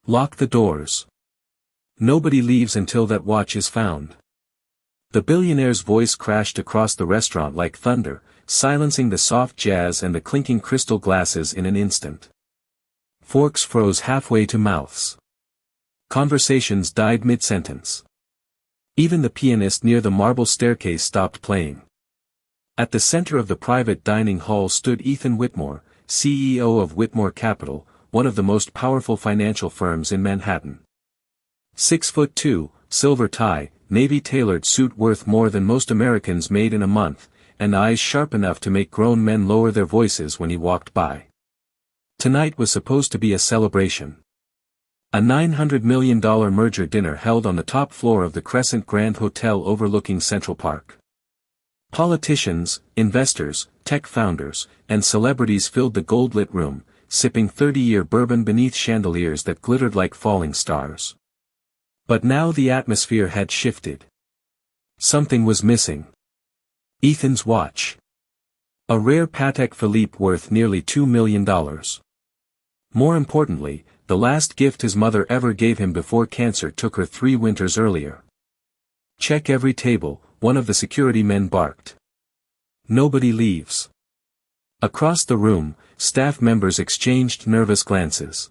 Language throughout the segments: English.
Lock the doors. Nobody leaves until that watch is found. The billionaire's voice crashed across the restaurant like thunder, silencing the soft jazz and the clinking crystal glasses in an instant. Forks froze halfway to mouths. Conversations died mid-sentence. Even the pianist near the marble staircase stopped playing. At the center of the private dining hall stood Ethan Whitmore, CEO of Whitmore Capital, one of the most powerful financial firms in Manhattan. 6'2", silver tie, navy-tailored suit worth more than most Americans made in a month, and eyes sharp enough to make grown men lower their voices when he walked by. Tonight was supposed to be a celebration. A $900 million merger dinner held on the top floor of the Crescent Grand Hotel overlooking Central Park. Politicians, investors, tech founders, and celebrities filled the gold-lit room, sipping 30-year bourbon beneath chandeliers that glittered like falling stars. But now the atmosphere had shifted. Something was missing. Ethan's watch. A rare Patek Philippe worth nearly $2 million. More importantly, the last gift his mother ever gave him before cancer took her 3 winters earlier. Check every table, one of the security men barked. Nobody leaves. Across the room, staff members exchanged nervous glances.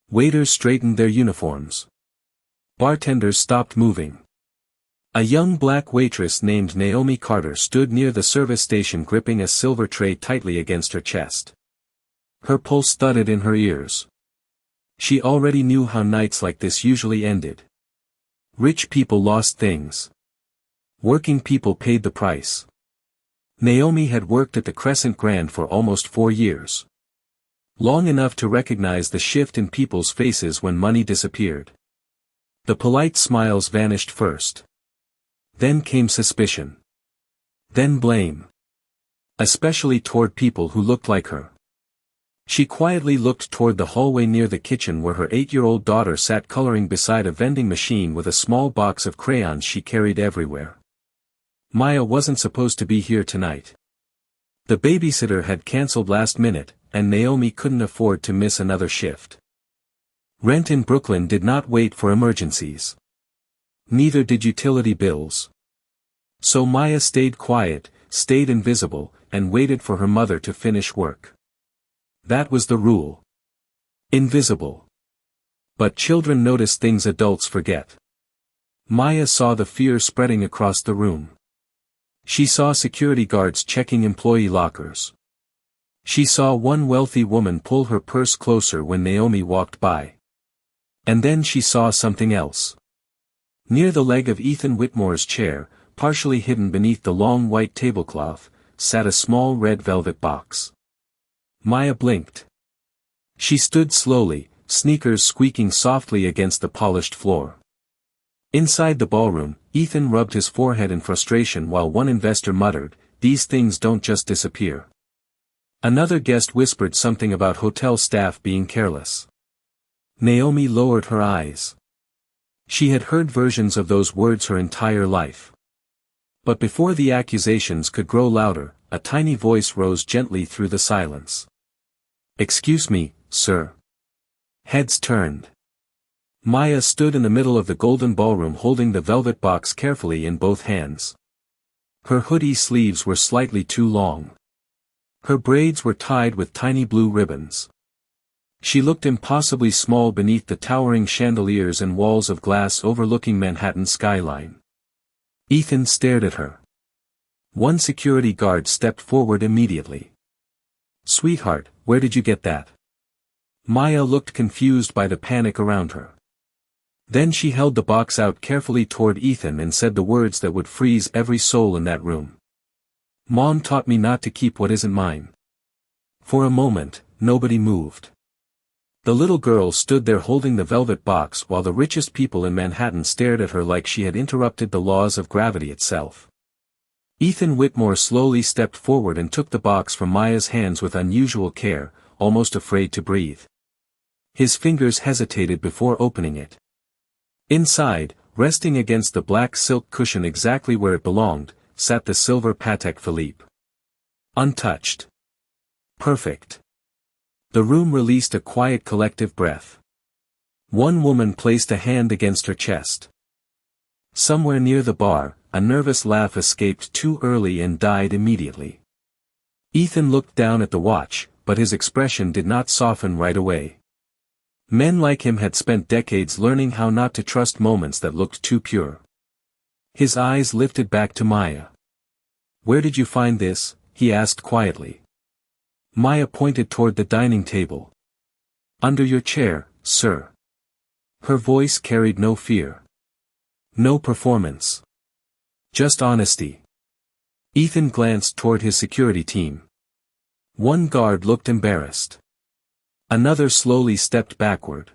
Waiters straightened their uniforms. Bartenders stopped moving. A young black waitress named Naomi Carter stood near the service station gripping a silver tray tightly against her chest. Her pulse thudded in her ears. She already knew how nights like this usually ended. Rich people lost things. Working people paid the price. Naomi had worked at the Crescent Grand for almost 4 years. Long enough to recognize the shift in people's faces when money disappeared. The polite smiles vanished first. Then came suspicion. Then blame. Especially toward people who looked like her. She quietly looked toward the hallway near the kitchen where her 8-year-old daughter sat coloring beside a vending machine with a small box of crayons she carried everywhere. Maya wasn't supposed to be here tonight. The babysitter had canceled last minute, and Naomi couldn't afford to miss another shift. Rent in Brooklyn did not wait for emergencies. Neither did utility bills. So Maya stayed quiet, stayed invisible, and waited for her mother to finish work. That was the rule. Invisible. But children notice things adults forget. Maya saw the fear spreading across the room. She saw security guards checking employee lockers. She saw one wealthy woman pull her purse closer when Naomi walked by. And then she saw something else. Near the leg of Ethan Whitmore's chair, partially hidden beneath the long white tablecloth, sat a small red velvet box. Maya blinked. She stood slowly, sneakers squeaking softly against the polished floor. Inside the ballroom, Ethan rubbed his forehead in frustration while one investor muttered, "These things don't just disappear." Another guest whispered something about hotel staff being careless. Naomi lowered her eyes. She had heard versions of those words her entire life. But before the accusations could grow louder, a tiny voice rose gently through the silence. "Excuse me, sir." Heads turned. Maya stood in the middle of the golden ballroom holding the velvet box carefully in both hands. Her hoodie sleeves were slightly too long. Her braids were tied with tiny blue ribbons. She looked impossibly small beneath the towering chandeliers and walls of glass overlooking Manhattan's skyline. Ethan stared at her. One security guard stepped forward immediately. "Sweetheart, where did you get that?" Maya looked confused by the panic around her. Then she held the box out carefully toward Ethan and said the words that would freeze every soul in that room. "Mom taught me not to keep what isn't mine." For a moment, nobody moved. The little girl stood there holding the velvet box while the richest people in Manhattan stared at her like she had interrupted the laws of gravity itself. Ethan Whitmore slowly stepped forward and took the box from Maya's hands with unusual care, almost afraid to breathe. His fingers hesitated before opening it. Inside, resting against the black silk cushion exactly where it belonged, sat the silver Patek Philippe. Untouched. Perfect. The room released a quiet collective breath. One woman placed a hand against her chest. Somewhere near the bar, a nervous laugh escaped too early and died immediately. Ethan looked down at the watch, but his expression did not soften right away. Men like him had spent decades learning how not to trust moments that looked too pure. His eyes lifted back to Maya. "Where did you find this?" he asked quietly. Maya pointed toward the dining table. "Under your chair, sir." Her voice carried no fear. No performance. Just honesty. Ethan glanced toward his security team. One guard looked embarrassed. Another slowly stepped backward.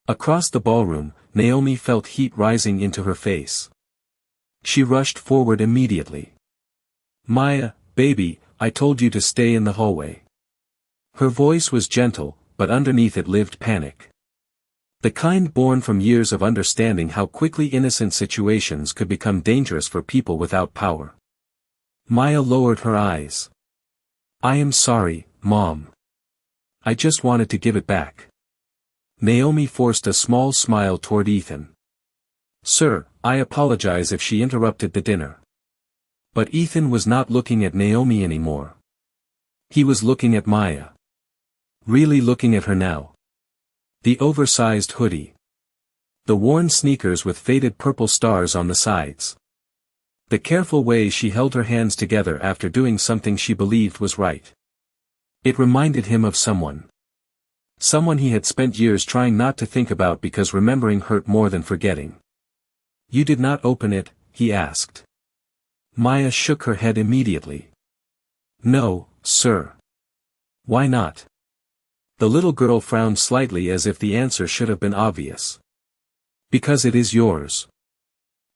Across the ballroom, Naomi felt heat rising into her face. She rushed forward immediately. "Maya, baby, I told you to stay in the hallway." Her voice was gentle, but underneath it lived panic. The kind born from years of understanding how quickly innocent situations could become dangerous for people without power. Maya lowered her eyes. "I am sorry, Mom. I just wanted to give it back." Naomi forced a small smile toward Ethan. "Sir, I apologize if she interrupted the dinner." But Ethan was not looking at Naomi anymore. He was looking at Maya. Really looking at her now. The oversized hoodie. The worn sneakers with faded purple stars on the sides. The careful way she held her hands together after doing something she believed was right. It reminded him of someone. Someone he had spent years trying not to think about because remembering hurt more than forgetting. "You did not open it?" he asked. Maya shook her head immediately. "No, sir." "Why not?" The little girl frowned slightly as if the answer should have been obvious. "Because it is yours."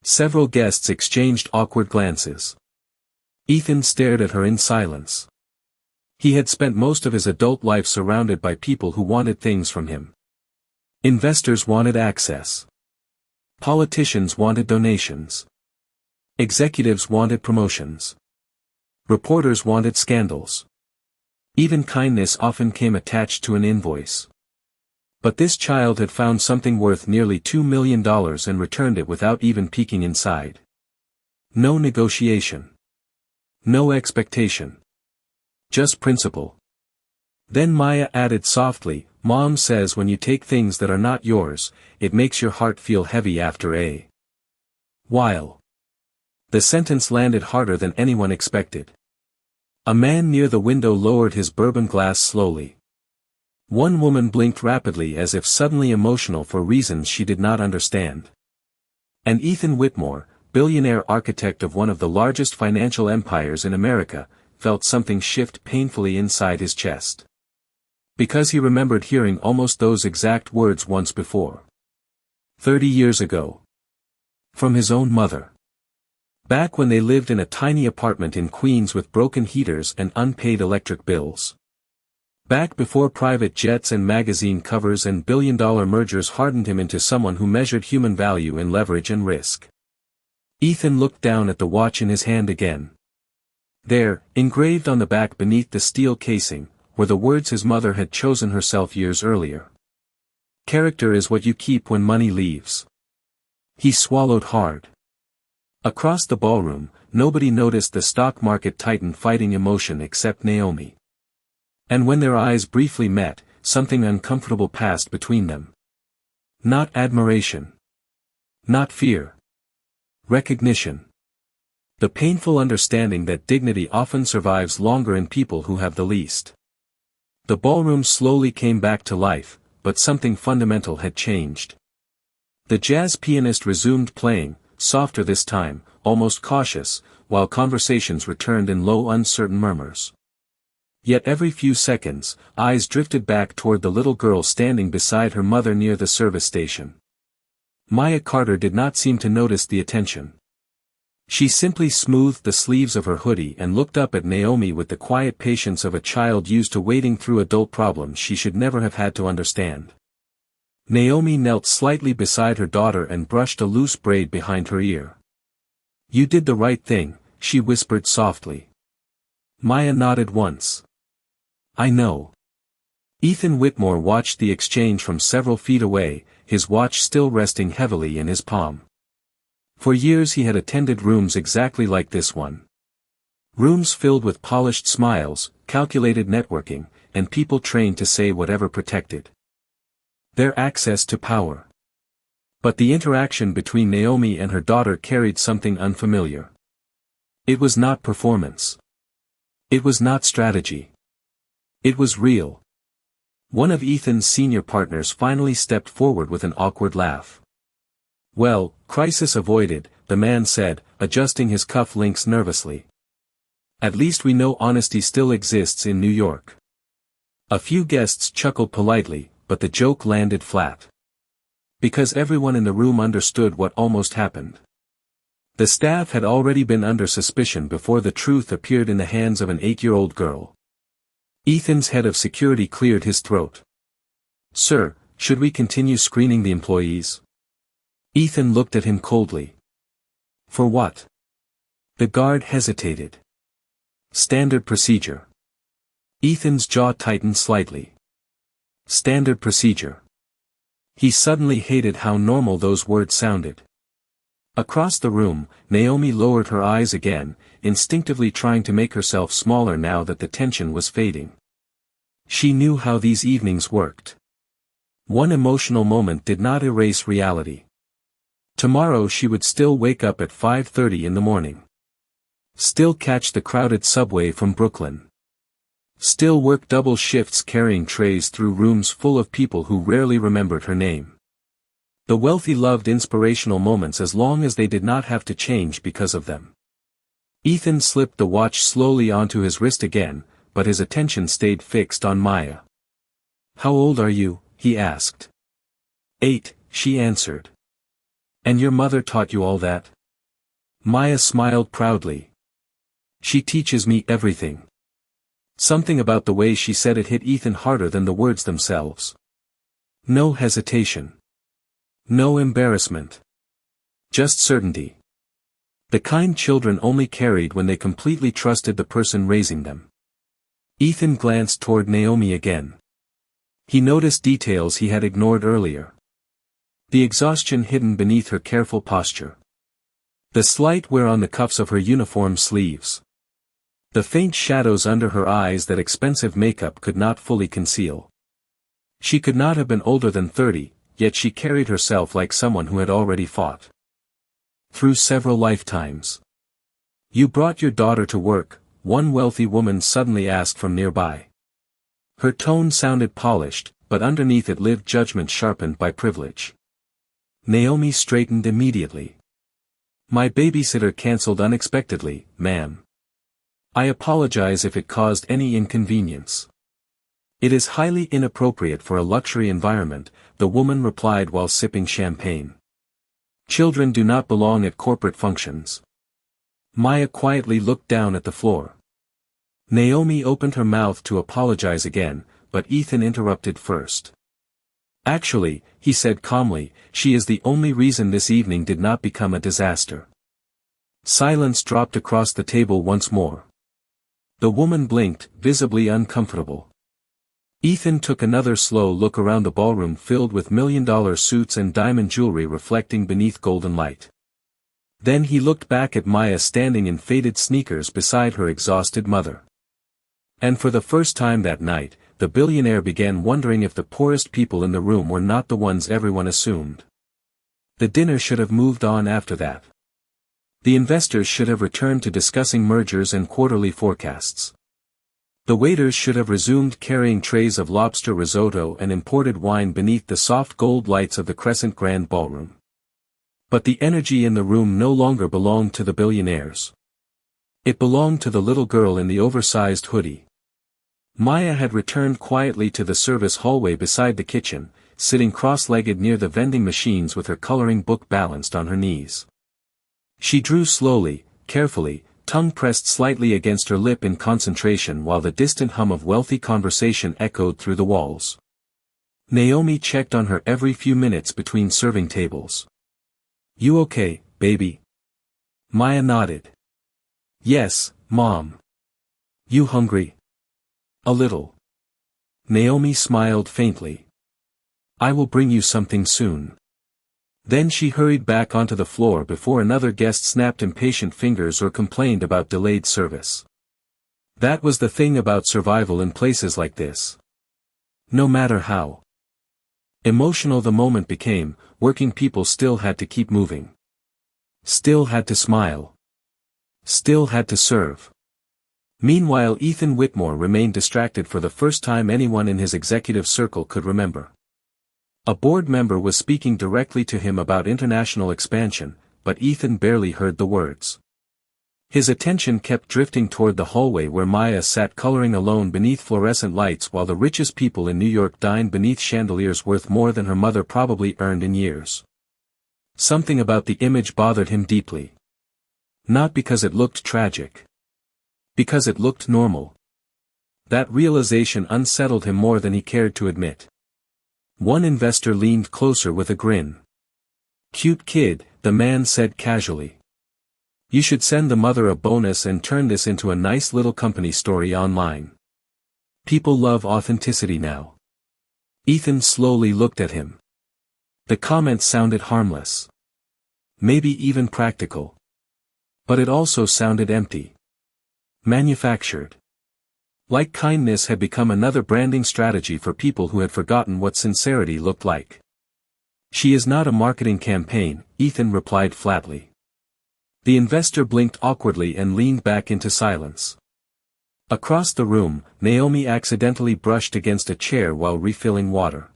Several guests exchanged awkward glances. Ethan stared at her in silence. He had spent most of his adult life surrounded by people who wanted things from him. Investors wanted access. Politicians wanted donations. Executives wanted promotions. Reporters wanted scandals. Even kindness often came attached to an invoice. But this child had found something worth nearly $2 million and returned it without even peeking inside. No negotiation. No expectation. Just principle. Then Maya added softly, "Mom says when you take things that are not yours, it makes your heart feel heavy after a while." The sentence landed harder than anyone expected. A man near the window lowered his bourbon glass slowly. One woman blinked rapidly as if suddenly emotional for reasons she did not understand. And Ethan Whitmore, billionaire architect of one of the largest financial empires in America, felt something shift painfully inside his chest. Because he remembered hearing almost those exact words once before. 30 years ago. From his own mother. Back when they lived in a tiny apartment in Queens with broken heaters and unpaid electric bills. Back before private jets and magazine covers and billion-dollar mergers hardened him into someone who measured human value in leverage and risk. Ethan looked down at the watch in his hand again. There, engraved on the back beneath the steel casing, were the words his mother had chosen herself years earlier. "Character is what you keep when money leaves." He swallowed hard. Across the ballroom, nobody noticed the stock market titan fighting emotion except Naomi. And when their eyes briefly met, something uncomfortable passed between them. Not admiration. Not fear. Recognition. The painful understanding that dignity often survives longer in people who have the least. The ballroom slowly came back to life, but something fundamental had changed. The jazz pianist resumed playing, softer this time, almost cautious, while conversations returned in low uncertain murmurs. Yet every few seconds, eyes drifted back toward the little girl standing beside her mother near the service station. Maya Carter did not seem to notice the attention. She simply smoothed the sleeves of her hoodie and looked up at Naomi with the quiet patience of a child used to wading through adult problems she should never have had to understand. Naomi knelt slightly beside her daughter and brushed a loose braid behind her ear. "You did the right thing," she whispered softly. Maya nodded once. "I know." Ethan Whitmore watched the exchange from several feet away, his watch still resting heavily in his palm. For years he had attended rooms exactly like this one. Rooms filled with polished smiles, calculated networking, and people trained to say whatever protected their access to power. But the interaction between Naomi and her daughter carried something unfamiliar. It was not performance. It was not strategy. It was real. One of Ethan's senior partners finally stepped forward with an awkward laugh. "Well, crisis avoided," the man said, adjusting his cuff links nervously. "At least we know honesty still exists in New York." A few guests chuckled politely, but the joke landed flat. Because everyone in the room understood what almost happened. The staff had already been under suspicion before the truth appeared in the hands of an 8-year-old girl. Ethan's head of security cleared his throat. "Sir, should we continue screening the employees?" Ethan looked at him coldly. "For what?" The guard hesitated. "Standard procedure." Ethan's jaw tightened slightly. Standard procedure. He suddenly hated how normal those words sounded. Across the room, Naomi lowered her eyes again, instinctively trying to make herself smaller now that the tension was fading. She knew how these evenings worked. One emotional moment did not erase reality. Tomorrow she would still wake up at 5:30 in the morning. Still catch the crowded subway from Brooklyn. Still work double shifts carrying trays through rooms full of people who rarely remembered her name. The wealthy loved inspirational moments as long as they did not have to change because of them. Ethan slipped the watch slowly onto his wrist again, but his attention stayed fixed on Maya. "How old are you?" he asked. 8, she answered. "And your mother taught you all that?" Maya smiled proudly. "She teaches me everything." Something about the way she said it hit Ethan harder than the words themselves. No hesitation. No embarrassment. Just certainty. The kind children only carried when they completely trusted the person raising them. Ethan glanced toward Naomi again. He noticed details he had ignored earlier. The exhaustion hidden beneath her careful posture. The slight wear on the cuffs of her uniform sleeves. The faint shadows under her eyes that expensive makeup could not fully conceal. She could not have been older than 30, yet she carried herself like someone who had already fought through several lifetimes. "You brought your daughter to work?" one wealthy woman suddenly asked from nearby. Her tone sounded polished, but underneath it lived judgment sharpened by privilege. Naomi straightened immediately. "My babysitter cancelled unexpectedly, ma'am. I apologize if it caused any inconvenience." "It is highly inappropriate for a luxury environment," the woman replied while sipping champagne. "Children do not belong at corporate functions." Maya quietly looked down at the floor. Naomi opened her mouth to apologize again, but Ethan interrupted first. "Actually," he said calmly, "she is the only reason this evening did not become a disaster." Silence dropped across the table once more. The woman blinked, visibly uncomfortable. Ethan took another slow look around the ballroom filled with million-dollar suits and diamond jewelry reflecting beneath golden light. Then he looked back at Maya standing in faded sneakers beside her exhausted mother. And for the first time that night, the billionaire began wondering if the poorest people in the room were not the ones everyone assumed. The dinner should have moved on after that. The investors should have returned to discussing mergers and quarterly forecasts. The waiters should have resumed carrying trays of lobster risotto and imported wine beneath the soft gold lights of the Crescent Grand Ballroom. But the energy in the room no longer belonged to the billionaires. It belonged to the little girl in the oversized hoodie. Maya had returned quietly to the service hallway beside the kitchen, sitting cross-legged near the vending machines with her coloring book balanced on her knees. She drew slowly, carefully, tongue pressed slightly against her lip in concentration while the distant hum of wealthy conversation echoed through the walls. Naomi checked on her every few minutes between serving tables. "You okay, baby?" Maya nodded. "Yes, Mom. You hungry?" "A little." Naomi smiled faintly. I will bring you something soon. Then she hurried back onto the floor before another guest snapped impatient fingers or complained about delayed service. That was the thing about survival in places like this. No matter how emotional the moment became, working people still had to keep moving. Still had to smile. Still had to serve. Meanwhile, Ethan Whitmore remained distracted for the first time anyone in his executive circle could remember. A board member was speaking directly to him about international expansion, but Ethan barely heard the words. His attention kept drifting toward the hallway where Maya sat coloring alone beneath fluorescent lights while the richest people in New York dined beneath chandeliers worth more than her mother probably earned in years. Something about the image bothered him deeply. Not because it looked tragic. Because it looked normal. That realization unsettled him more than he cared to admit. One investor leaned closer with a grin. Cute kid, the man said casually. You should send the mother a bonus and turn this into a nice little company story online. People love authenticity now. Ethan slowly looked at him. The comment sounded harmless. Maybe even practical. But it also sounded empty. Manufactured. Like kindness had become another branding strategy for people who had forgotten what sincerity looked like. She is not a marketing campaign, Ethan replied flatly. The investor blinked awkwardly and leaned back into silence. Across the room, Naomi accidentally brushed against a chair while refilling water.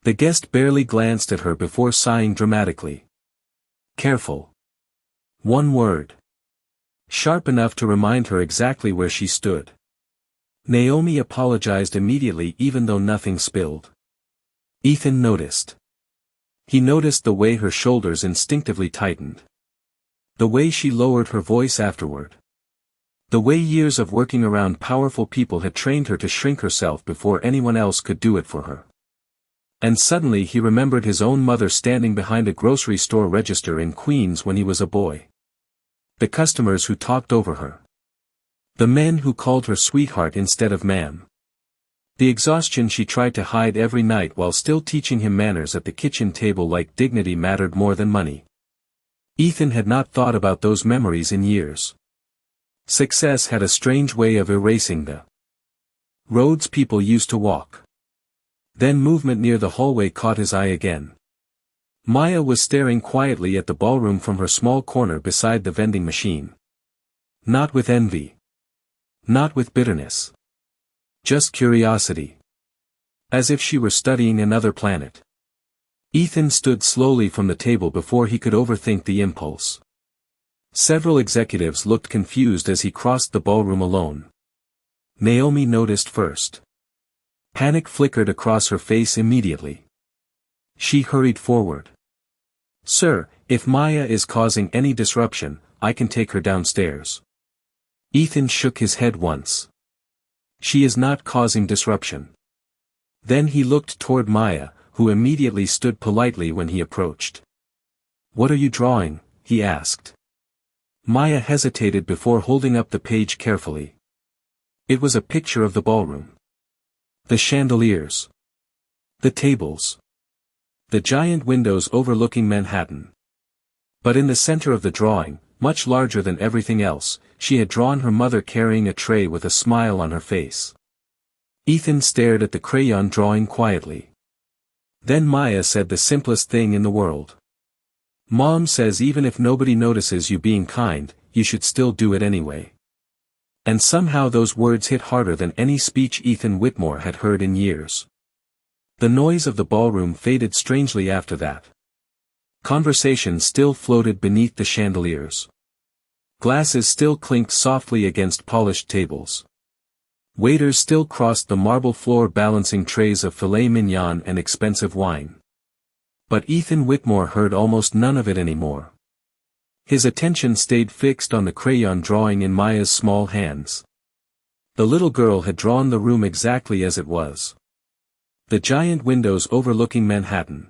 The guest barely glanced at her before sighing dramatically. Careful. One word. Sharp enough to remind her exactly where she stood. Naomi apologized immediately even though nothing spilled. Ethan noticed. He noticed the way her shoulders instinctively tightened. The way she lowered her voice afterward. The way years of working around powerful people had trained her to shrink herself before anyone else could do it for her. And suddenly he remembered his own mother standing behind a grocery store register in Queens when he was a boy. The customers who talked over her. The men who called her sweetheart instead of ma'am. The exhaustion she tried to hide every night while still teaching him manners at the kitchen table like dignity mattered more than money. Ethan had not thought about those memories in years. Success had a strange way of erasing the roads people used to walk. Then movement near the hallway caught his eye again. Maya was staring quietly at the ballroom from her small corner beside the vending machine. Not with envy. Not with bitterness. Just curiosity. As if she were studying another planet. Ethan stood slowly from the table before he could overthink the impulse. Several executives looked confused as he crossed the ballroom alone. Naomi noticed first. Panic flickered across her face immediately. She hurried forward. Sir, if Maya is causing any disruption, I can take her downstairs. Ethan shook his head once. She is not causing disruption. Then he looked toward Maya, who immediately stood politely when he approached. What are you drawing? He asked. Maya hesitated before holding up the page carefully. It was a picture of the ballroom. The chandeliers. The tables. The giant windows overlooking Manhattan. But in the center of the drawing, much larger than everything else, she had drawn her mother carrying a tray with a smile on her face. Ethan stared at the crayon drawing quietly. Then Maya said the simplest thing in the world. Mom says even if nobody notices you being kind, you should still do it anyway. And somehow those words hit harder than any speech Ethan Whitmore had heard in years. The noise of the ballroom faded strangely after that. Conversation still floated beneath the chandeliers. Glasses still clinked softly against polished tables. Waiters still crossed the marble floor balancing trays of filet mignon and expensive wine. But Ethan Whitmore heard almost none of it anymore. His attention stayed fixed on the crayon drawing in Maya's small hands. The little girl had drawn the room exactly as it was. The giant windows overlooking Manhattan.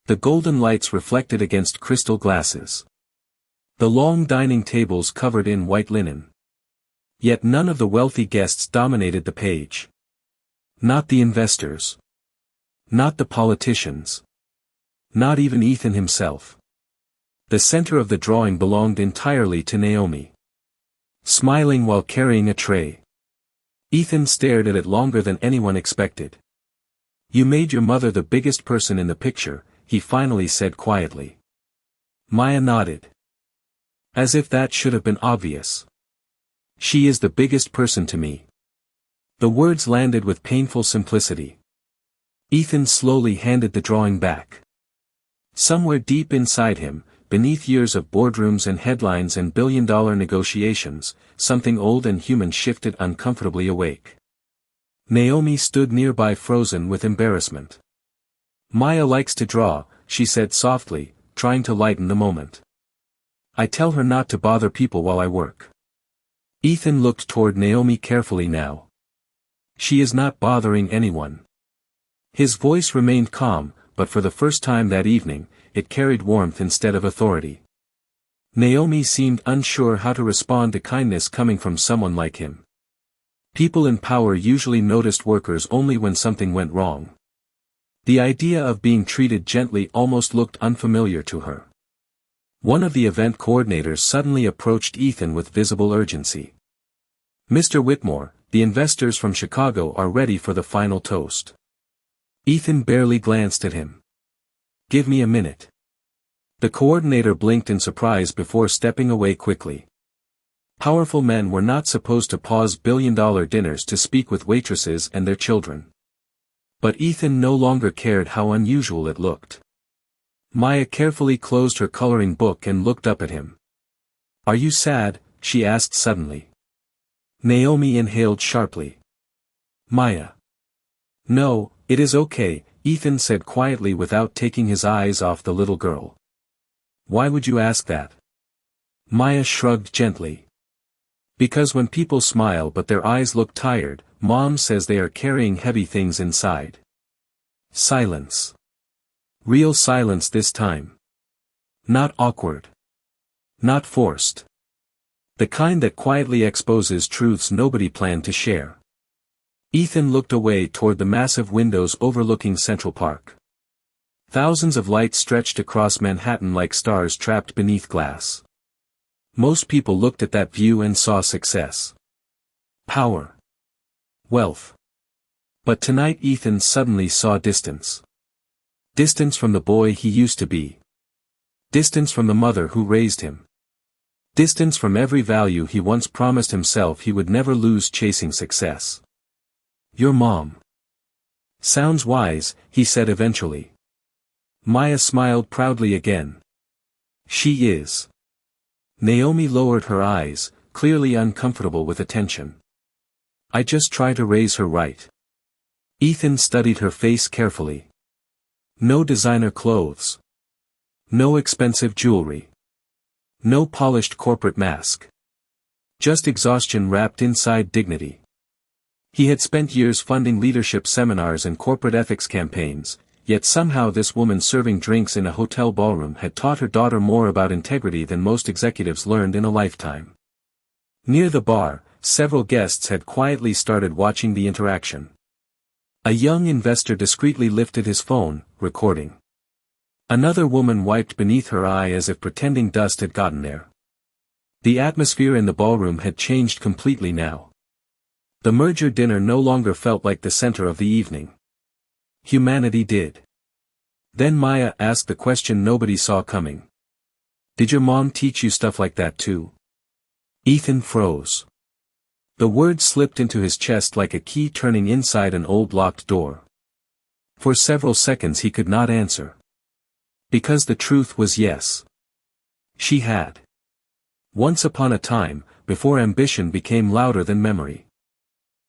The golden lights reflected against crystal glasses. The long dining tables covered in white linen. Yet none of the wealthy guests dominated the page. Not the investors. Not the politicians. Not even Ethan himself. The center of the drawing belonged entirely to Naomi. Smiling while carrying a tray. Ethan stared at it longer than anyone expected. "You made your mother the biggest person in the picture," he finally said quietly. Maya nodded. "As if that should have been obvious. She is the biggest person to me." The words landed with painful simplicity. Ethan slowly handed the drawing back. Somewhere deep inside him, beneath years of boardrooms and headlines and billion-dollar negotiations, something old and human shifted uncomfortably awake. Naomi stood nearby frozen with embarrassment. "Maya likes to draw," she said softly, trying to lighten the moment. "I tell her not to bother people while I work." Ethan looked toward Naomi carefully now. "She is not bothering anyone." His voice remained calm, but for the first time that evening, it carried warmth instead of authority. Naomi seemed unsure how to respond to kindness coming from someone like him. People in power usually noticed workers only when something went wrong. The idea of being treated gently almost looked unfamiliar to her. One of the event coordinators suddenly approached Ethan with visible urgency. "Mr. Whitmore, the investors from Chicago are ready for the final toast." Ethan barely glanced at him. "Give me a minute." The coordinator blinked in surprise before stepping away quickly. Powerful men were not supposed to pause billion-dollar dinners to speak with waitresses and their children. But Ethan no longer cared how unusual it looked. Maya carefully closed her coloring book and looked up at him. "Are you sad?" she asked suddenly. Naomi inhaled sharply. "Maya." "No, it is okay," Ethan said quietly without taking his eyes off the little girl. "Why would you ask that?" Maya shrugged gently. "Because when people smile but their eyes look tired, Mom says they are carrying heavy things inside." Silence. Real silence this time. Not awkward. Not forced. The kind that quietly exposes truths nobody planned to share. Ethan looked away toward the massive windows overlooking Central Park. Thousands of lights stretched across Manhattan like stars trapped beneath glass. Most people looked at that view and saw success. Power. Wealth. But tonight Ethan suddenly saw distance. Distance from the boy he used to be. Distance from the mother who raised him. Distance from every value he once promised himself he would never lose chasing success. "Your mom. Sounds wise," he said eventually. Maya smiled proudly again. "She is." Naomi lowered her eyes, clearly uncomfortable with attention. "I just try to raise her right." Ethan studied her face carefully. No designer clothes. No expensive jewelry. No polished corporate mask. Just exhaustion wrapped inside dignity. He had spent years funding leadership seminars and corporate ethics campaigns, yet somehow this woman serving drinks in a hotel ballroom had taught her daughter more about integrity than most executives learned in a lifetime. Near the bar, several guests had quietly started watching the interaction. A young investor discreetly lifted his phone, recording. Another woman wiped beneath her eye as if pretending dust had gotten there. The atmosphere in the ballroom had changed completely now. The merger dinner no longer felt like the center of the evening. Humanity did. Then Maya asked the question nobody saw coming. "Did your mom teach you stuff like that too?" Ethan froze. The word slipped into his chest like a key turning inside an old locked door. For several seconds he could not answer. Because the truth was yes. She had. Once upon a time, before ambition became louder than memory.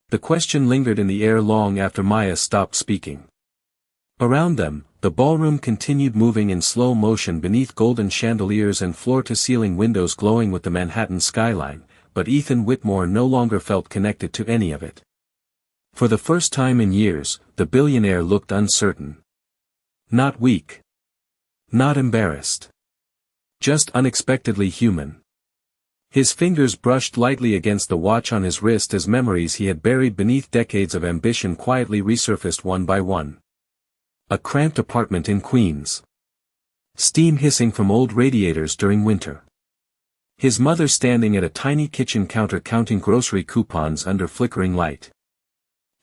The question lingered in the air long after Maya stopped speaking. Around them, the ballroom continued moving in slow motion beneath golden chandeliers and floor-to-ceiling windows glowing with the Manhattan skyline, but Ethan Whitmore no longer felt connected to any of it. For the first time in years, the billionaire looked uncertain. Not weak. Not embarrassed. Just unexpectedly human. His fingers brushed lightly against the watch on his wrist as memories he had buried beneath decades of ambition quietly resurfaced one by one. A cramped apartment in Queens. Steam hissing from old radiators during winter. His mother standing at a tiny kitchen counter counting grocery coupons under flickering light.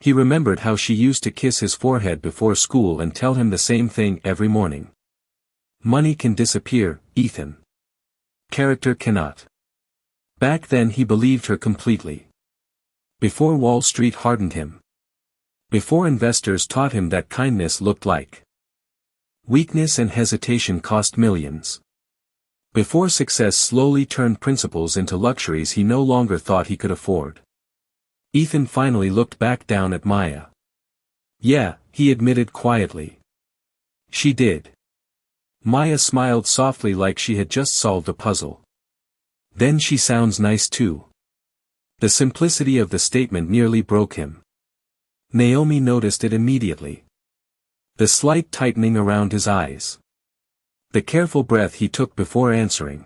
He remembered how she used to kiss his forehead before school and tell him the same thing every morning. Money can disappear, Ethan. Character cannot. Back then he believed her completely. Before Wall Street hardened him. Before investors taught him that kindness looked like weakness and hesitation cost millions. Before success slowly turned principles into luxuries he no longer thought he could afford. Ethan finally looked back down at Maya. Yeah, he admitted quietly. She did. Maya smiled softly like she had just solved a puzzle. Then she sounds nice too. The simplicity of the statement nearly broke him. Naomi noticed it immediately. The slight tightening around his eyes. The careful breath he took before answering.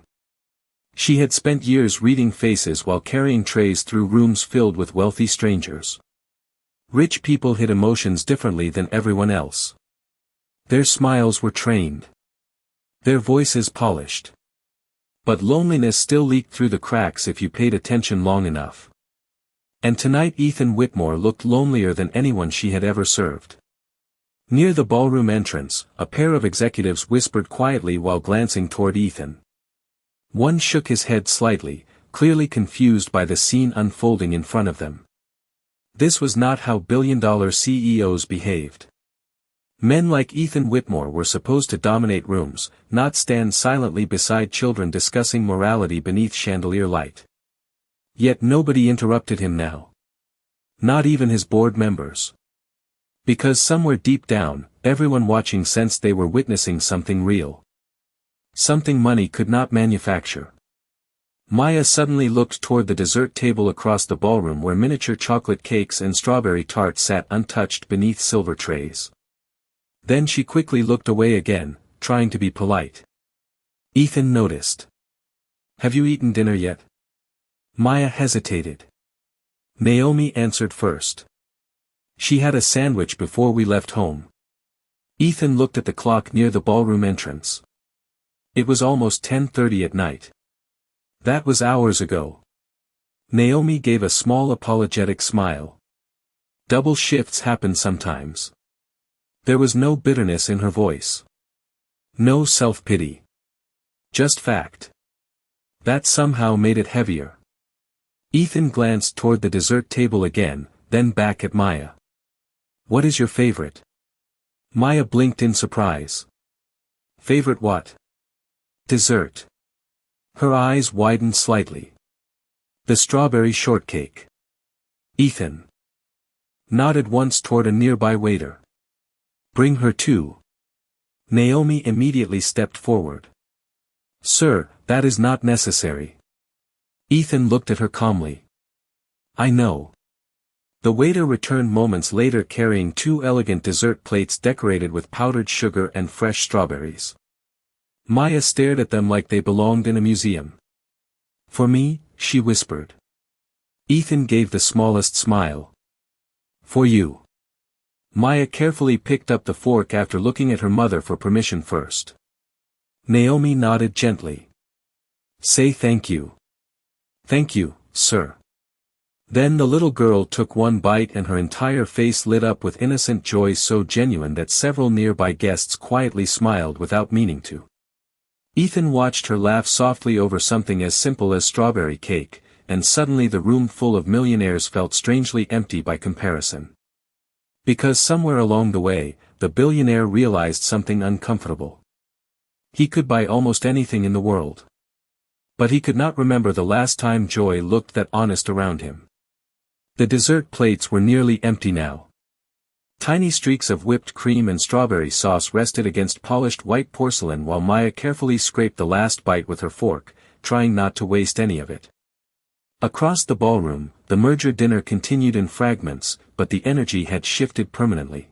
She had spent years reading faces while carrying trays through rooms filled with wealthy strangers. Rich people hid emotions differently than everyone else. Their smiles were trained. Their voices polished. But loneliness still leaked through the cracks if you paid attention long enough. And tonight Ethan Whitmore looked lonelier than anyone she had ever served. Near the ballroom entrance, a pair of executives whispered quietly while glancing toward Ethan. One shook his head slightly, clearly confused by the scene unfolding in front of them. This was not how billion-dollar CEOs behaved. Men like Ethan Whitmore were supposed to dominate rooms, not stand silently beside children discussing morality beneath chandelier light. Yet nobody interrupted him now. Not even his board members. Because somewhere deep down, everyone watching sensed they were witnessing something real. Something money could not manufacture. Maya suddenly looked toward the dessert table across the ballroom where miniature chocolate cakes and strawberry tarts sat untouched beneath silver trays. Then she quickly looked away again, trying to be polite. Ethan noticed. Have you eaten dinner yet? Maya hesitated. Naomi answered first. She had a sandwich before we left home. Ethan looked at the clock near the ballroom entrance. It was almost 10:30 at night. That was hours ago. Naomi gave a small apologetic smile. Double shifts happen sometimes. There was no bitterness in her voice. No self-pity. Just fact. That somehow made it heavier. Ethan glanced toward the dessert table again, then back at Maya. What is your favorite? Maya blinked in surprise. Favorite what? Dessert. Her eyes widened slightly. The strawberry shortcake. Ethan nodded once toward a nearby waiter. Bring her too. Naomi immediately stepped forward. Sir, that is not necessary. Ethan looked at her calmly. I know. The waiter returned moments later carrying two elegant dessert plates decorated with powdered sugar and fresh strawberries. Maya stared at them like they belonged in a museum. For me, she whispered. Ethan gave the smallest smile. For you. Maya carefully picked up the fork after looking at her mother for permission first. Naomi nodded gently. Say thank you. Thank you, sir. Then the little girl took one bite and her entire face lit up with innocent joy so genuine that several nearby guests quietly smiled without meaning to. Ethan watched her laugh softly over something as simple as strawberry cake, and suddenly the room full of millionaires felt strangely empty by comparison. Because somewhere along the way, the billionaire realized something uncomfortable. He could buy almost anything in the world. But he could not remember the last time joy looked that honest around him. The dessert plates were nearly empty now. Tiny streaks of whipped cream and strawberry sauce rested against polished white porcelain while Maya carefully scraped the last bite with her fork, trying not to waste any of it. Across the ballroom, the merger dinner continued in fragments, but the energy had shifted permanently.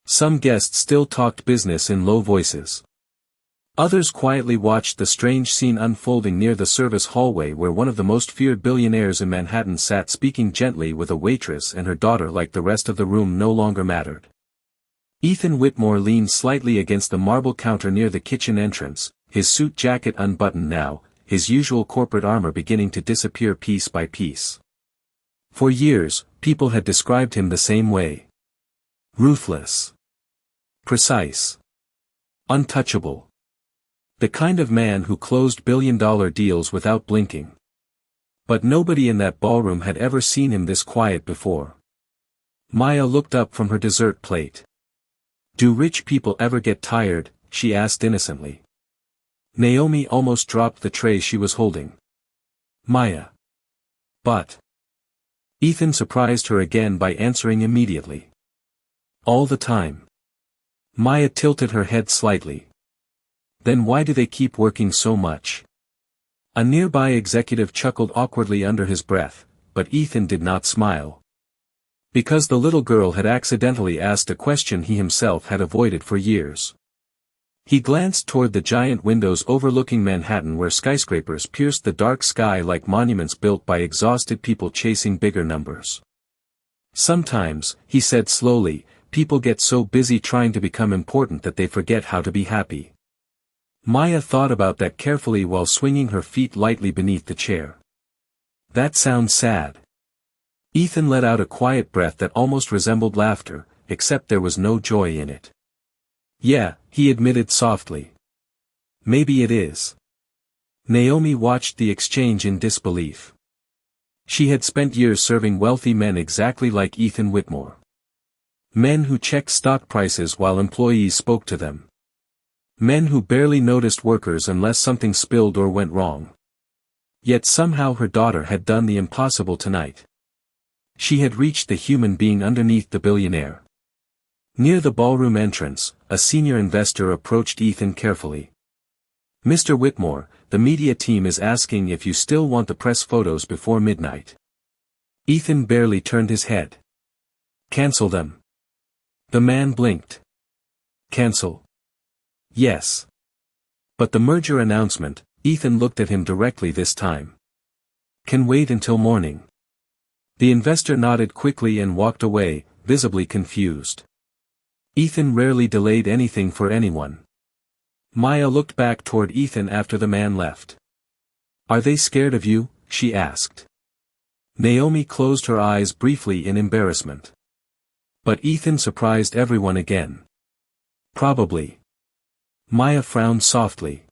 Some guests still talked business in low voices. Others quietly watched the strange scene unfolding near the service hallway where one of the most feared billionaires in Manhattan sat speaking gently with a waitress and her daughter like the rest of the room no longer mattered. Ethan Whitmore leaned slightly against the marble counter near the kitchen entrance, his suit jacket unbuttoned now, his usual corporate armor beginning to disappear piece by piece. For years, people had described him the same way. Ruthless. Precise. Untouchable. The kind of man who closed billion-dollar deals without blinking. But nobody in that ballroom had ever seen him this quiet before. Maya looked up from her dessert plate. "Do rich people ever get tired?" she asked innocently. Naomi almost dropped the tray she was holding. "Maya." "But." Ethan surprised her again by answering immediately. "All the time." Maya tilted her head slightly. "Then why do they keep working so much?" A nearby executive chuckled awkwardly under his breath, but Ethan did not smile. Because the little girl had accidentally asked a question he himself had avoided for years. He glanced toward the giant windows overlooking Manhattan where skyscrapers pierced the dark sky like monuments built by exhausted people chasing bigger numbers. "Sometimes," he said slowly, "people get so busy trying to become important that they forget how to be happy." Maya thought about that carefully while swinging her feet lightly beneath the chair. "That sounds sad." Ethan let out a quiet breath that almost resembled laughter, except there was no joy in it. "Yeah," he admitted softly. "Maybe it is." Naomi watched the exchange in disbelief. She had spent years serving wealthy men exactly like Ethan Whitmore. Men who checked stock prices while employees spoke to them. Men who barely noticed workers unless something spilled or went wrong. Yet somehow her daughter had done the impossible tonight. She had reached the human being underneath the billionaire. Near the ballroom entrance, a senior investor approached Ethan carefully. "Mr. Whitmore, the media team is asking if you still want the press photos before midnight." Ethan barely turned his head. "Cancel them." The man blinked. "Cancel?" "Yes." "But the merger announcement," Ethan looked at him directly this time. "Can wait until morning." The investor nodded quickly and walked away, visibly confused. Ethan rarely delayed anything for anyone. Maya looked back toward Ethan after the man left. "Are they scared of you?" she asked. Naomi closed her eyes briefly in embarrassment. But Ethan surprised everyone again. "Probably." Maya frowned softly.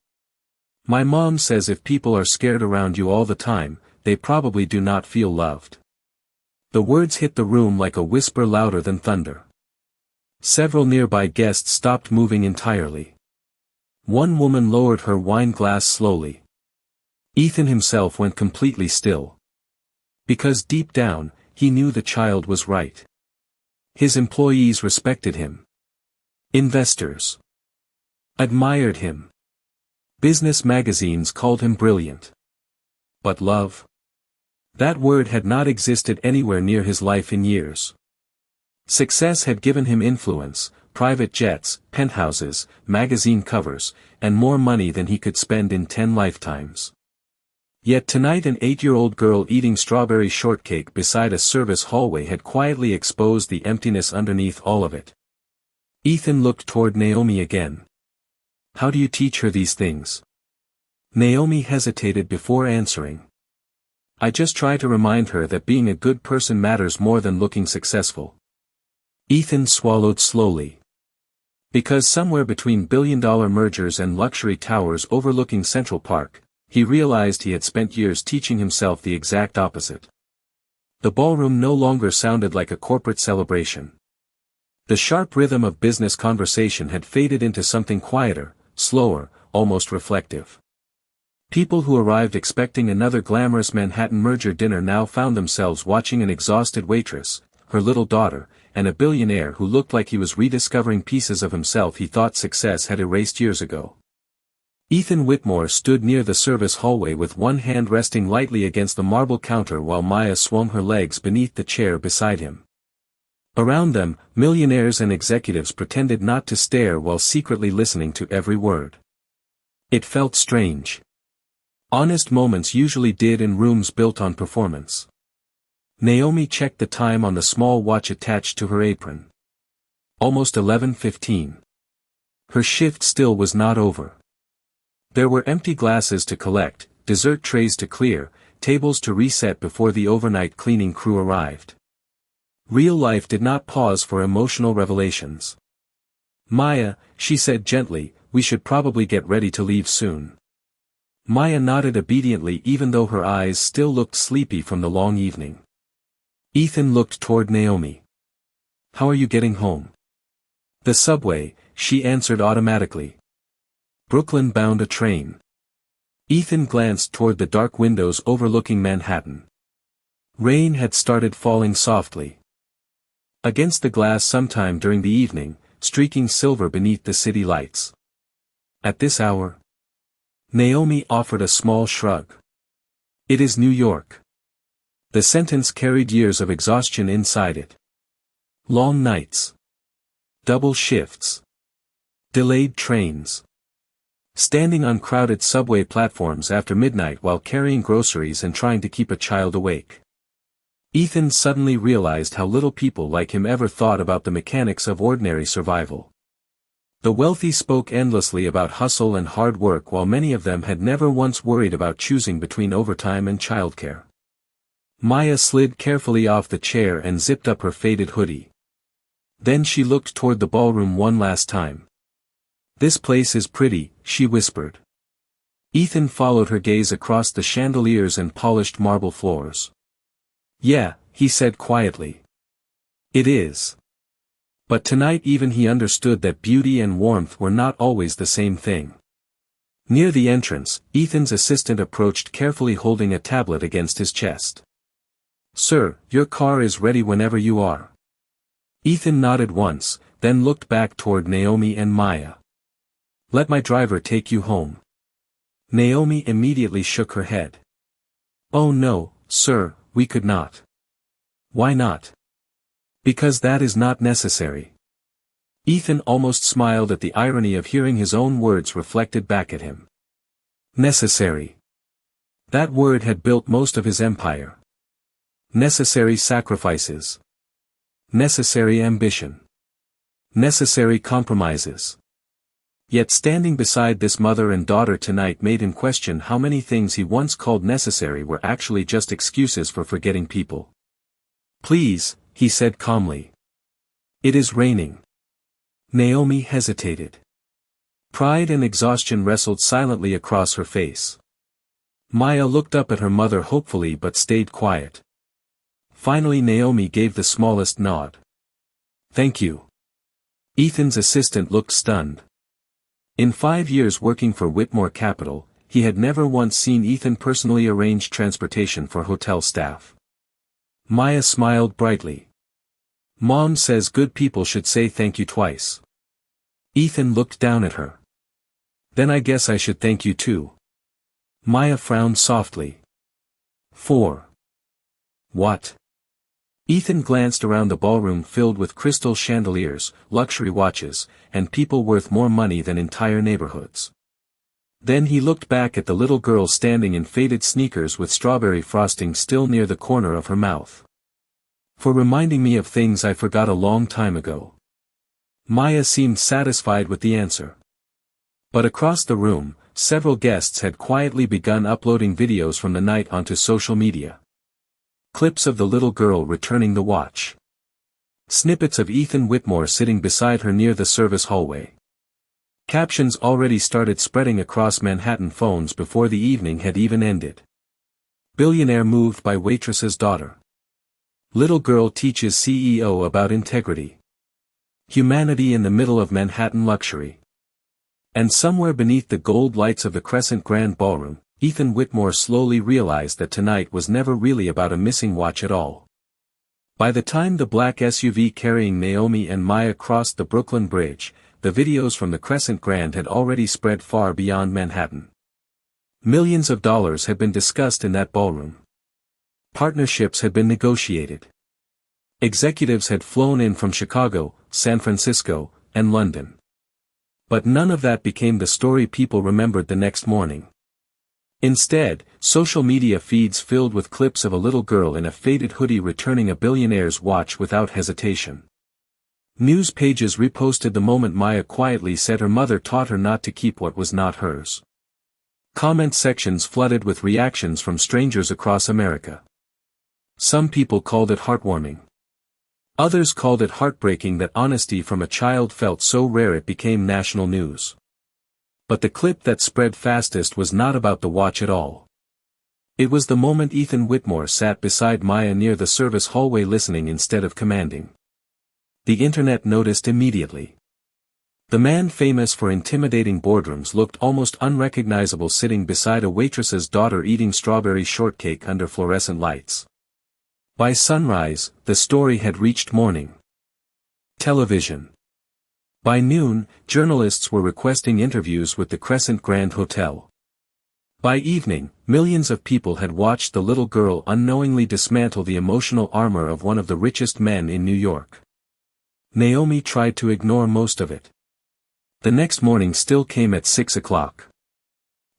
"My mom says if people are scared around you all the time, they probably do not feel loved." The words hit the room like a whisper louder than thunder. Several nearby guests stopped moving entirely. One woman lowered her wine glass slowly. Ethan himself went completely still. Because deep down, he knew the child was right. His employees respected him. Investors admired him. Business magazines called him brilliant. But love? That word had not existed anywhere near his life in years. Success had given him influence, private jets, penthouses, magazine covers, and more money than he could spend in 10 lifetimes. Yet tonight an 8-year-old girl eating strawberry shortcake beside a service hallway had quietly exposed the emptiness underneath all of it. Ethan looked toward Naomi again. "How do you teach her these things?" Naomi hesitated before answering. "I just try to remind her that being a good person matters more than looking successful." Ethan swallowed slowly. Because somewhere between billion-dollar mergers and luxury towers overlooking Central Park, he realized he had spent years teaching himself the exact opposite. The ballroom no longer sounded like a corporate celebration. The sharp rhythm of business conversation had faded into something quieter, slower, almost reflective. People who arrived expecting another glamorous Manhattan merger dinner now found themselves watching an exhausted waitress, her little daughter, and a billionaire who looked like he was rediscovering pieces of himself he thought success had erased years ago. Ethan Whitmore stood near the service hallway with one hand resting lightly against the marble counter while Maya swung her legs beneath the chair beside him. Around them, millionaires and executives pretended not to stare while secretly listening to every word. It felt strange. Honest moments usually did in rooms built on performance. Naomi checked the time on the small watch attached to her apron. Almost 11:15. Her shift still was not over. There were empty glasses to collect, dessert trays to clear, tables to reset before the overnight cleaning crew arrived. Real life did not pause for emotional revelations. "Maya," she said gently, "we should probably get ready to leave soon." Maya nodded obediently even though her eyes still looked sleepy from the long evening. Ethan looked toward Naomi. "How are you getting home?" "The subway," she answered automatically. Brooklyn-bound a train. Ethan glanced toward the dark windows overlooking Manhattan. Rain had started falling softly against the glass sometime during the evening, streaking silver beneath the city lights. "At this hour?" Naomi offered a small shrug. "It is New York." The sentence carried years of exhaustion inside it. Long nights. Double shifts. Delayed trains. Standing on crowded subway platforms after midnight while carrying groceries and trying to keep a child awake. Ethan suddenly realized how little people like him ever thought about the mechanics of ordinary survival. The wealthy spoke endlessly about hustle and hard work while many of them had never once worried about choosing between overtime and childcare. Maya slid carefully off the chair and zipped up her faded hoodie. Then she looked toward the ballroom one last time. "This place is pretty," she whispered. Ethan followed her gaze across the chandeliers and polished marble floors. "Yeah," he said quietly. "It is." But tonight even he understood that beauty and warmth were not always the same thing. Near the entrance, Ethan's assistant approached carefully holding a tablet against his chest. "Sir, your car is ready whenever you are." Ethan nodded once, then looked back toward Naomi and Maya. "Let my driver take you home." Naomi immediately shook her head. "Oh no, sir, we could not." "Why not?" "Because that is not necessary." Ethan almost smiled at the irony of hearing his own words reflected back at him. Necessary. That word had built most of his empire. Necessary sacrifices. Necessary ambition. Necessary compromises. Yet standing beside this mother and daughter tonight made him question how many things he once called necessary were actually just excuses for forgetting people. "Please," he said calmly. "It is raining." Naomi hesitated. Pride and exhaustion wrestled silently across her face. Maya looked up at her mother hopefully but stayed quiet. Finally Naomi gave the smallest nod. "Thank you." Ethan's assistant looked stunned. In 5 years working for Whitmore Capital, he had never once seen Ethan personally arrange transportation for hotel staff. Maya smiled brightly. "Mom says good people should say thank you twice." Ethan looked down at her. "Then I guess I should thank you too." Maya frowned softly. 4. What? Ethan glanced around the ballroom filled with crystal chandeliers, luxury watches, and people worth more money than entire neighborhoods. Then he looked back at the little girl standing in faded sneakers with strawberry frosting still near the corner of her mouth. "For reminding me of things I forgot a long time ago." Maya seemed satisfied with the answer. But across the room, several guests had quietly begun uploading videos from the night onto social media. Clips of the little girl returning the watch. Snippets of Ethan Whitmore sitting beside her near the service hallway. Captions already started spreading across Manhattan phones before the evening had even ended. Billionaire moved by waitress's daughter. Little girl teaches CEO about integrity. Humanity in the middle of Manhattan luxury. And somewhere beneath the gold lights of the Crescent Grand Ballroom, Ethan Whitmore slowly realized that tonight was never really about a missing watch at all. By the time the black SUV carrying Naomi and Maya crossed the Brooklyn Bridge, the videos from the Crescent Grand had already spread far beyond Manhattan. Millions of dollars had been discussed in that ballroom. Partnerships had been negotiated. Executives had flown in from Chicago, San Francisco, and London. But none of that became the story people remembered the next morning. Instead, social media feeds filled with clips of a little girl in a faded hoodie returning a billionaire's watch without hesitation. News pages reposted the moment Maya quietly said her mother taught her not to keep what was not hers. Comment sections flooded with reactions from strangers across America. Some people called it heartwarming. Others called it heartbreaking that honesty from a child felt so rare it became national news. But the clip that spread fastest was not about the watch at all. It was the moment Ethan Whitmore sat beside Maya near the service hallway listening instead of commanding. The internet noticed immediately. The man famous for intimidating boardrooms looked almost unrecognizable sitting beside a waitress's daughter eating strawberry shortcake under fluorescent lights. By sunrise, the story had reached morning television. By noon, journalists were requesting interviews with the Crescent Grand Hotel. By evening, millions of people had watched the little girl unknowingly dismantle the emotional armor of one of the richest men in New York. Naomi tried to ignore most of it. The next morning still came at 6 o'clock.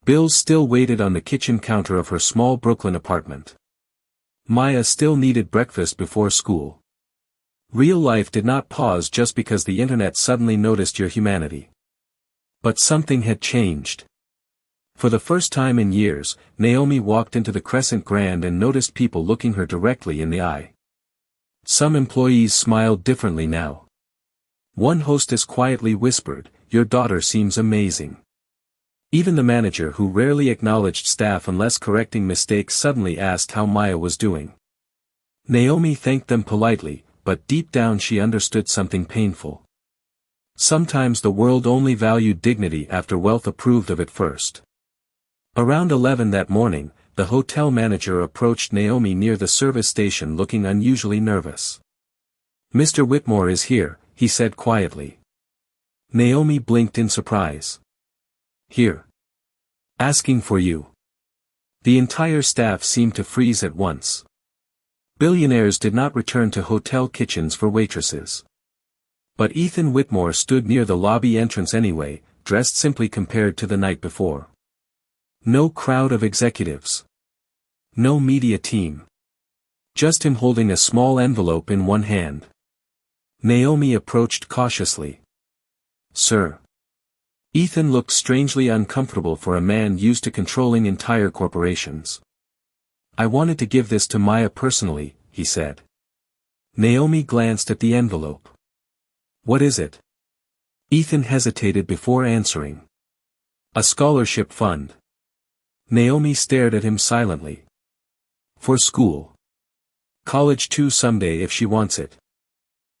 Bills still waited on the kitchen counter of her small Brooklyn apartment. Maya still needed breakfast before school. Real life did not pause just because the internet suddenly noticed your humanity. But something had changed. For the first time in years, Naomi walked into the Crescent Grand and noticed people looking her directly in the eye. Some employees smiled differently now. One hostess quietly whispered, "Your daughter seems amazing." Even the manager who rarely acknowledged staff unless correcting mistakes suddenly asked how Maya was doing. Naomi thanked them politely, but deep down she understood something painful. Sometimes the world only valued dignity after wealth approved of it first. Around 11 that morning, the hotel manager approached Naomi near the service station looking unusually nervous. "Mr. Whitmore is here," he said quietly. Naomi blinked in surprise. "Here. Asking for you." The entire staff seemed to freeze at once. Billionaires did not return to hotel kitchens for waitresses. But Ethan Whitmore stood near the lobby entrance anyway, dressed simply compared to the night before. No crowd of executives. No media team. Just him holding a small envelope in one hand. Naomi approached cautiously. "Sir." Ethan looked strangely uncomfortable for a man used to controlling entire corporations. "I wanted to give this to Maya personally," he said. Naomi glanced at the envelope. "What is it?" Ethan hesitated before answering. "A scholarship fund." Naomi stared at him silently. "For school. College too someday if she wants it."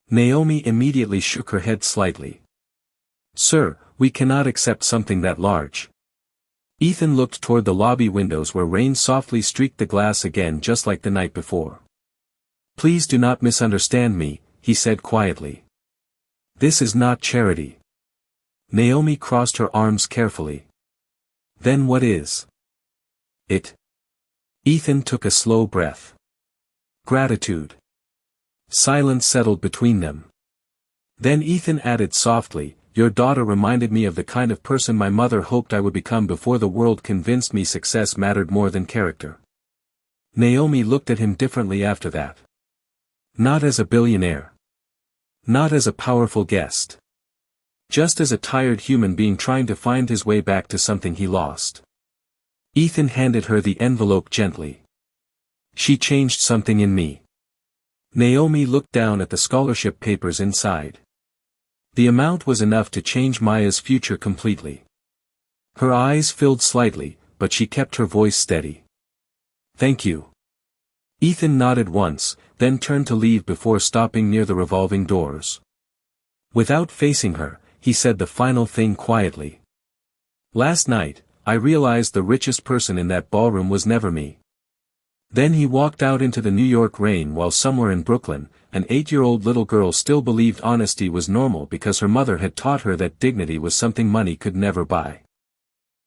Naomi immediately shook her head slightly. "Sir, we cannot accept something that large." Ethan looked toward the lobby windows where rain softly streaked the glass again just like the night before. "Please do not misunderstand me," he said quietly. "This is not charity." Naomi crossed her arms carefully. "Then what is it?" Ethan took a slow breath. "Gratitude." Silence settled between them. Then Ethan added softly, "Your daughter reminded me of the kind of person my mother hoped I would become before the world convinced me success mattered more than character." Naomi looked at him differently after that. Not as a billionaire. Not as a powerful guest. Just as a tired human being trying to find his way back to something he lost. Ethan handed her the envelope gently. "She changed something in me." Naomi looked down at the scholarship papers inside. The amount was enough to change Maya's future completely. Her eyes filled slightly, but she kept her voice steady. "Thank you." Ethan nodded once, then turned to leave before stopping near the revolving doors. Without facing her, he said the final thing quietly. "Last night, I realized the richest person in that ballroom was never me." Then he walked out into the New York rain while somewhere in Brooklyn, an 8-year-old little girl still believed honesty was normal because her mother had taught her that dignity was something money could never buy.